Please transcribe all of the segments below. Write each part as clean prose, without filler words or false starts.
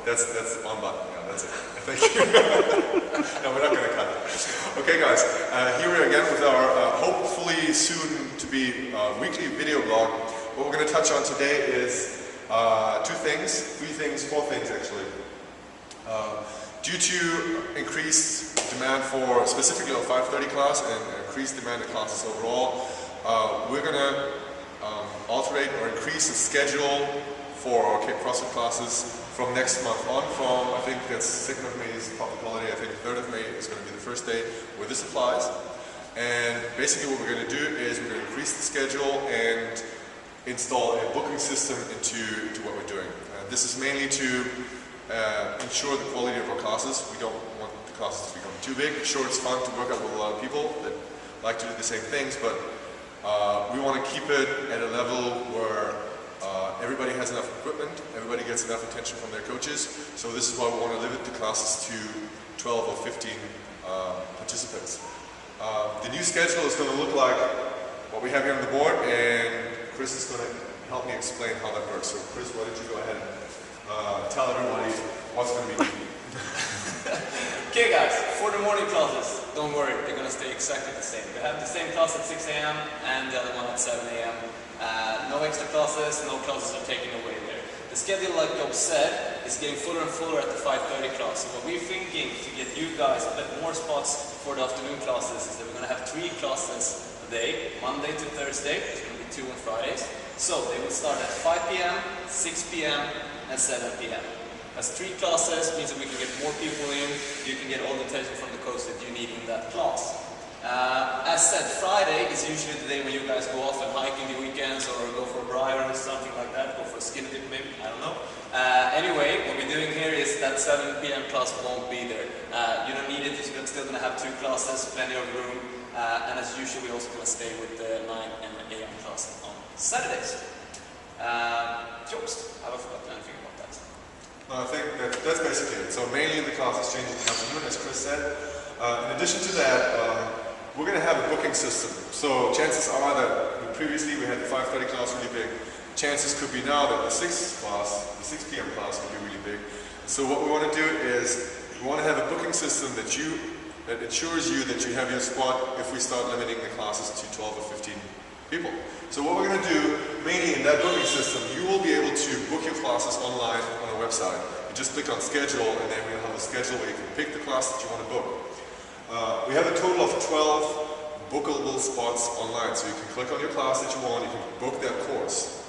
That's on button. Yeah, that's it. Thank you. No, we're not going to cut it. Okay, guys. Here we are again with our hopefully soon to be weekly video blog. What we're going to touch on today is four things actually. Due to increased demand for specifically our 5:30 class and increased demand in classes overall, we're going to alterate or increase the schedule for our CrossFit classes from next month on. From, I think that's 2nd of May is public holiday, I think 3rd of May is going to be the first day where this applies. And basically what we're going to do is we're going to increase the schedule and install a booking system into what we're doing. This is mainly to ensure the quality of our classes. We don't want the classes to become too big. Sure, it's fun to work out with a lot of people that like to do the same things, but we want to keep it at a level where everybody has enough equipment, everybody gets enough attention from their coaches. So this is why we want to limit the classes to 12 or 15 participants. The new schedule is going to look like what we have here on the board, and Chris is going to help me explain how that works. So Chris, why don't you go ahead and tell everybody what's going to be needed. Okay guys, for the morning classes, don't worry, they're going to stay exactly the same. We have the same class at 6 AM and the other one at 7 AM. No extra classes, no classes are taken away there. The schedule, like Job said, is getting fuller and fuller at the 5:30 class. So what we're thinking to get you guys more spots for the afternoon classes is that we're going to have 3 classes a day, Monday to Thursday. There's going to be 2 on Fridays. So they will start at 5 PM, 6 PM and 7 PM. That's 3 classes, means that we can get more people in, you can get all the attention from the coach that you need in that class. As said, Friday is usually the day when you guys go off and hike in the weekends or go for a briar or something like that, go for a skin dip maybe, I don't know. Anyway, what we're doing here is that 7 PM class won't be there. You don't need it, you're still going to have 2 classes, plenty of room, and as usual we're also going to stay with the 9 AM class on Saturdays. Jobst, have I forgotten anything about that? No, I think that's basically it. So mainly the classes change in the afternoon, as Chris said. In addition to that, we're going to have a booking system. So chances are that previously we had the 5:30 class really big. Chances could be now that the 6 PM class will be really big. So what we want to do is we want to have a booking system that ensures you that you have your spot if we start limiting the classes to 12 or 15 people. So what we're going to do, mainly in that booking system, you will be able to book your classes online on our website. You just click on schedule and then we'll have a schedule where you can pick the class that you want to book. We have a total of 12 bookable spots online, so you can click on your class that you want, you can book that course.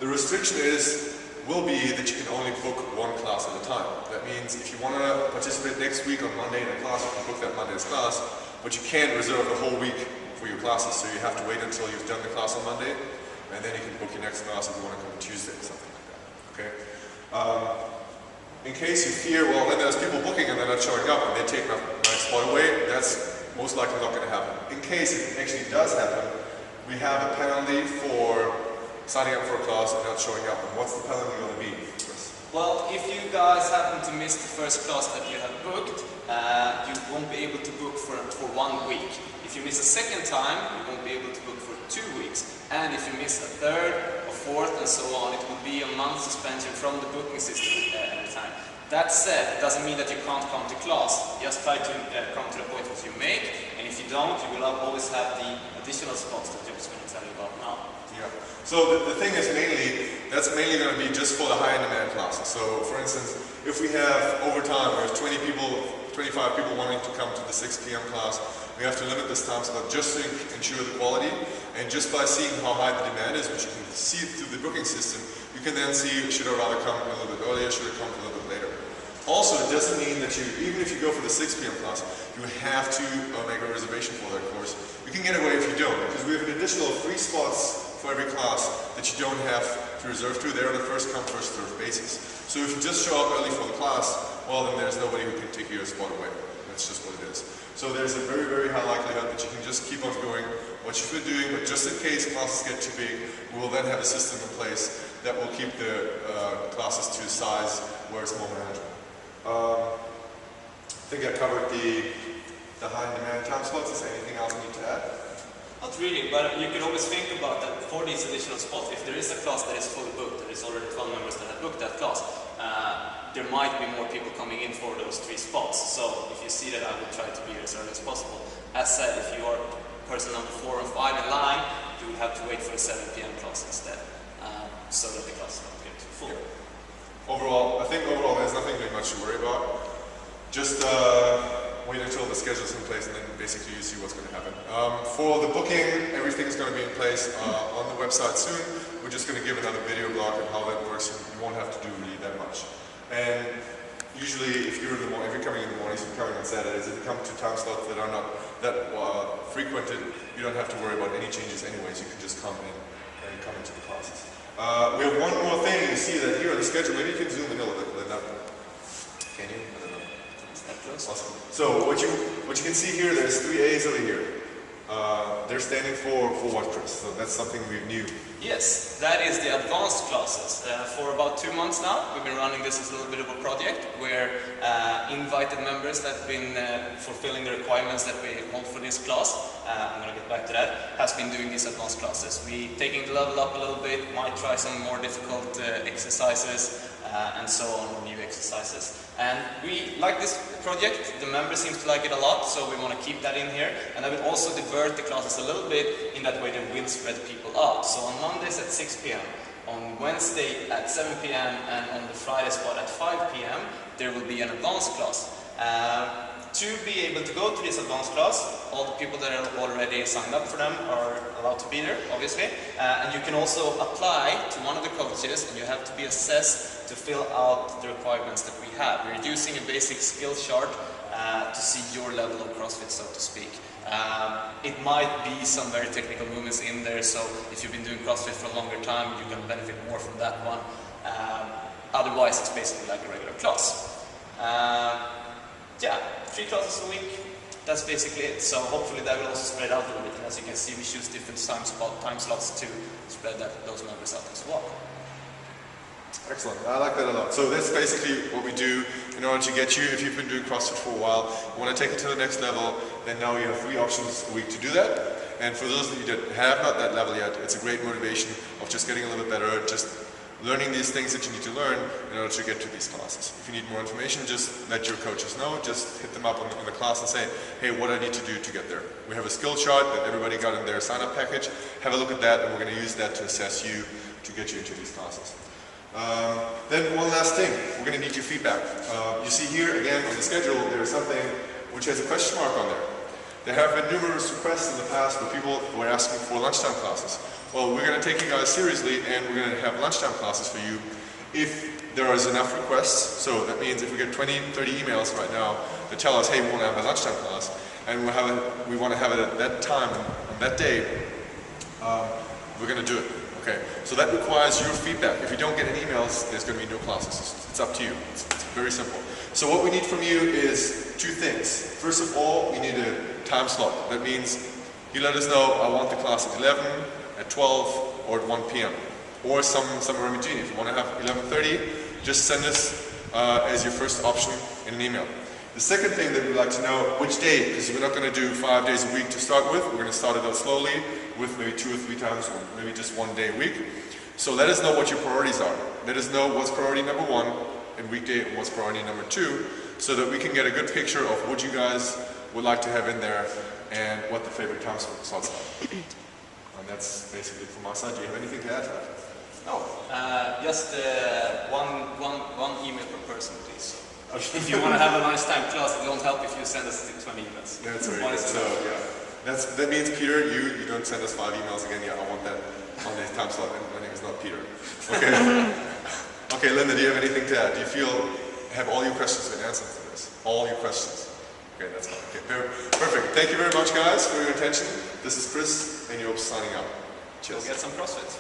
The restriction will be that you can only book 1 class at a time. That means if you want to participate next week on Monday in a class, you can book that Monday's class, but you can't reserve the whole week for your classes, so you have to wait until you've done the class on Monday, and then you can book your next class if you want to come Tuesday or something like that. Okay? In case you fear, well, then there's people booking and they're not showing up and they take my spot away, that's most likely not going to happen. In case it actually does happen, we have a penalty for signing up for a class and not showing up. And what's the penalty going to be, Chris? Well, if you guys happen to miss the first class that you have booked, you won't be able to book for 1 week. If you miss a second time, you won't be able to book for 2 weeks. And if you miss a third, a fourth, and so on, it will be a month suspension from the booking system every time. That said, it doesn't mean that you can't come to class. Just try to come to the appointments you make, and if you don't, you will always have the additional spots that Job's going to tell you about now. Yeah. So the thing is that's mainly going to be just for the high demand classes. So for instance, if we have overtime, there's 25 people wanting to come to the 6 PM class, we have to limit this time slot just to ensure the quality, and just by seeing how high the demand is, which you can see through the booking system, you can then see, should I rather come a little bit earlier, should I come a little bit later. Also, it doesn't mean that even if you go for the 6 PM class, you have to make a reservation for that course. You can get away if you don't, because we have an additional 3 spots for every class that you don't have to reserve to. They're on a first come, first served basis. So if you just show up early for the class, well, then there's nobody who can take your spot away. That's just what it is. So there's a very, very high likelihood that you can just keep on doing what you've been doing, but just in case classes get too big, we will then have a system in place that will keep the classes to a size where it's more manageable. I think I covered the high demand time slots. Is there anything else I need to add? Not really, but you can always think about that for these additional spots. If there is a class that is fully booked, there is already 12 members that have booked that class, there might be more people coming in for those 3 spots. So if you see that, I will try to be here as early as possible. As said, if you are person number 4 and 5 in line, you will have to wait for the 7 p.m. class instead, so that the class don't get too full. Yeah. Overall, I think there's nothing really much to worry about. Just wait until the schedule's in place and then basically you see what's going to happen. For the booking, everything is going to be in place on the website soon. We're just going to give another video blog on how that works, and you won't have to do really that much. And usually if you're coming in the mornings, you're coming on Saturdays, if you come to time slots that are not that frequented, you don't have to worry about any changes anyways. You can just come in and come into the classes. We have one more thing. You see that here on the schedule. Maybe you can zoom in a little bit. Can you? I don't know. Awesome. So what you can see here, there's 3 A's over here. They're standing for what, Chris? So that's something we knew. Yes, that is the advanced classes. For about 2 months now, we've been running this as a little bit of a project where invited members that have been fulfilling the requirements that we hold for this class, I'm going to get back to that, has been doing these advanced classes. We taking the level up a little bit, might try some more difficult exercises and so on, new exercises. And we like this project, the members seem to like it a lot, so we want to keep that in here. And I will also divert the classes a little bit, in that way they will spread people out. So on Mondays at 6 p.m, on Wednesday at 7 p.m, and on the Friday spot at 5 p.m, there will be an advanced class. To be able to go to this advanced class, all the people that are already signed up for them are allowed to be there, obviously. And you can also apply to one of the colleges, and you have to be assessed to fill out the requirements that we have. We're using a basic skills chart to see your level of CrossFit, so to speak. It might be some very technical movements in there, so if you've been doing CrossFit for a longer time, you can benefit more from that one. Otherwise, it's basically like a regular class. Yeah, 3 classes a week, that's basically it. So hopefully that will also spread out a little bit. And as you can see, we choose different time slots to spread those numbers out as well. Excellent, I like that a lot. So that's basically what we do in order to get you, if you've been doing CrossFit for a while, you want to take it to the next level, then now you have 3 options a week to do that. And for those of you that have not that level yet, it's a great motivation of just getting a little bit better, just learning these things that you need to learn in order to get to these classes. If you need more information, just let your coaches know, just hit them up in the class and say, hey, what I need to do to get there. We have a skill chart that everybody got in their sign-up package. Have a look at that, and we're going to use that to assess you, to get you into these classes. Then one last thing, we're going to need your feedback. You see here, again, on the schedule, there is something which has a question mark on there. There have been numerous requests in the past where people were asking for lunchtime classes. Well, we're going to take you guys seriously, and we're going to have lunchtime classes for you if there is enough requests. So that means if we get 20, 30 emails right now that tell us, hey, we want to have a lunchtime class, and we want to have it at that time, on that day, we're going to do it. Okay, so that requires your feedback. If you don't get any emails, there's going to be no classes. It's up to you. It's very simple. So what we need from you is 2 things. First of all, we need a time slot. That means you let us know, I want the class at 11, at 12, or at 1 p.m. Or somewhere in between. If you want to have 11:30, just send us as your first option in an email. The second thing that we'd like to know, which day, because we're not going to do 5 days a week to start with. We're going to start it out slowly with maybe 2 or 3 times, or maybe just 1 day a week. So let us know what your priorities are. Let us know what's priority number 1 in weekday and what's priority number 2, so that we can get a good picture of what you guys would like to have in there and what the favorite time slots are. And that's basically from our side. Do you have anything to add to that? No, just one email per person, please. If you want to have a lunchtime class, it won't help if you send us 20 emails. That's very good. So, yeah. That means, Peter, you don't send us 5 emails again. Yeah, I want that on the time slot, and my name is not Peter. Okay. Okay, Linda, do you have anything to add? Do you have all your questions been answered for this? All your questions? Okay, that's fine. Okay, perfect. Thank you very much, guys, for your attention. This is Chris, and you're signing out. Cheers. Go get some CrossFit.